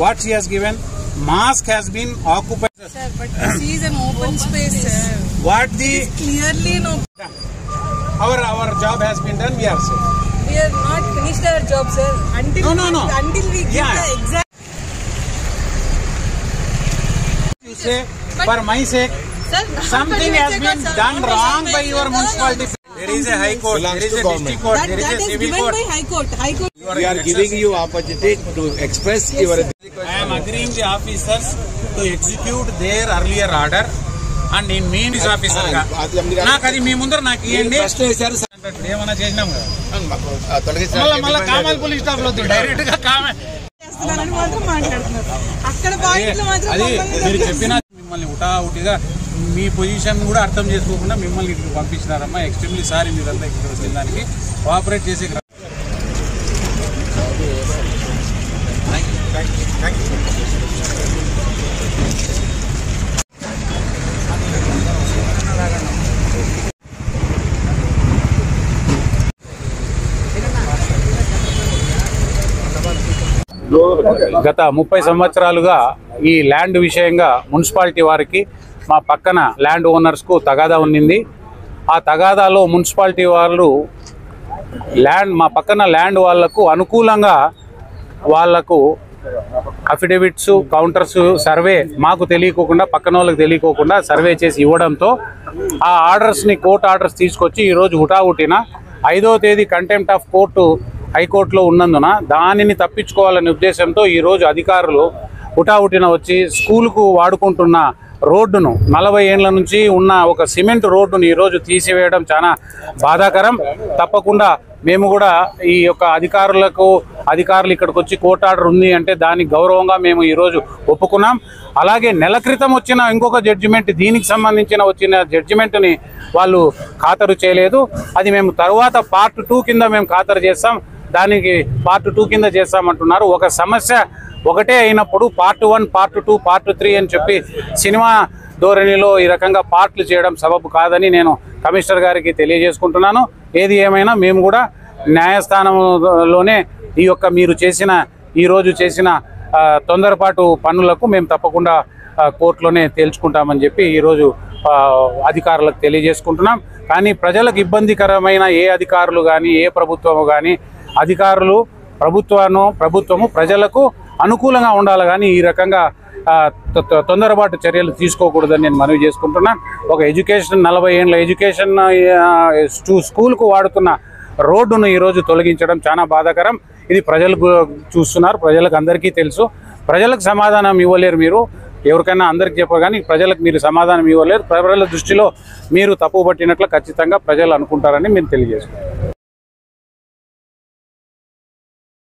what she has given. Mosque has been occupied. Sir, but this is an open space, sir. What the Clearly no. Our job has been done. We are safe. We are not finished our job, sir. Until we get the exact. You say for my sake, Sir, something has been done wrong by your municipality. There is a high court, there is a district court, there is a civil court. High court. We are giving you opportunity to express your. I am agreeing the officers to execute their earlier order and in mean this officer ga నాకు అది మీ ముందర నాకు ఇయండి ఏమన్నా చేసినాం కదా మళ్ళీ camel police staff లో direct గా కామల్ చేస్తున్నారని మాత్రం మాట్లాడుతున్నారు. అక్కడ పాయింట్లు మాత్రం అది మీరు చెప్పినా మిమ్మల్ని ఉటావుటిగా మీ పొజిషన్ కూడా అర్థం చేసుకోకుండా మిమ్మల్ని ఇక్కడికి పంపించినారమ్మా. ఎక్స్ట్రీమ్లీ సారీ మీరంతా ఇక్కడ వచ్చిన దానికి కోఆపరేట్ చేసే. గత 30 సంవత్సరాలుగా ఈ ల్యాండ్ విషయంగా మున్సిపాలిటీ వారికి మా పక్కన ల్యాండ్ ఓనర్స్కు తగాదా ఉన్నింది. ఆ తగాదాలో మున్సిపాలిటీ వాళ్ళు మా పక్కన ల్యాండ్ వాళ్లకు అనుకూలంగా వాళ్లకు అఫిడవిట్స్ కౌంటర్స్ సర్వే మాకు తెలియకోకుండా పక్కన వాళ్ళకి తెలియకోకుండా సర్వే చేసి ఇవ్వడంతో ఆ ఆర్డర్స్ని కోర్టు ఆర్డర్స్ తీసుకొచ్చి ఈరోజు హుటాహుటిన 5వ తేదీ కంటెంప్ట్ ఆఫ్ కోర్టు హైకోర్టులో ఉన్నందున దానిని తప్పించుకోవాలనే ఉద్దేశంతో ఈరోజు అధికారులు హుటాహుటిన వచ్చి స్కూలుకు వాడుకుంటున్న రోడ్డును 40 ఏళ్ల నుంచి ఉన్న ఒక సిమెంట్ రోడ్డును ఈరోజు తీసివేయడం చాలా బాధాకరం. తప్పకుండా మేము కూడా ఈ యొక్క అధికారులు ఇక్కడికి వచ్చి కోర్టు ఆర్డర్ ఉంది అంటే దానికి గౌరవంగా మేము ఈరోజు ఒప్పుకున్నాం. అలాగే నెల క్రితం వచ్చిన ఇంకొక జడ్జిమెంట్ దీనికి సంబంధించిన వచ్చిన జడ్జిమెంట్ని వాళ్ళు ఖాతరు చేయలేదు. అది మేము తర్వాత పార్ట్ 2 కింద మేము ఖాతరు చేస్తాం, దానికి పార్ట్ 2 కింద చేస్తామంటున్నారు. ఒక సమస్య ఒకటే అయినప్పుడు పార్ట్ 1 పార్ట్ 2 పార్ట్ 3 అని చెప్పి సినిమా ధోరణిలో ఈ రకంగా పార్ట్లు చేయడం సబబు కాదని నేను కమిషనర్ గారికి తెలియజేసుకుంటున్నాను. ఏది ఏమైనా మేము కూడా న్యాయస్థానంలోనే మీరు ఈరోజు చేసిన తొందరపాటు పనులకు మేము తప్పకుండా కోర్టులోనే తేల్చుకుంటామని చెప్పి ఈరోజు అధికారులకు తెలియజేసుకుంటున్నాం. కానీ ప్రజలకు ఇబ్బందికరమైన ఏ అధికారులు కానీ ఏ ప్రభుత్వము కానీ ప్రభుత్వము ప్రజలకు అనుకూలంగా ఉండాలి కానీ ఈ రకంగా తొందరపాటు చర్యలు తీసుకోకూడదని నేను మనవి చేసుకుంటున్నాను. ఒక 40 ఏళ్ళ ఎడ్యుకేషన్ స్కూల్కు వాడుతున్న రోడ్డును ఈరోజు తొలగించడం చాలా బాధాకరం. ఇది ప్రజలకు చూస్తున్నారు, ప్రజలకు అందరికీ తెలుసు. ప్రజలకు సమాధానం ఇవ్వలేరు మీరు, ఎవరికైనా అందరికి చెప్పరు కానీ ప్రజలకు మీరు సమాధానం ఇవ్వలేరు. ప్రజల దృష్టిలో మీరు తప్పు పట్టినట్లు ఖచ్చితంగా ప్రజలు అనుకుంటారని మేము తెలియజేస్తున్నాం.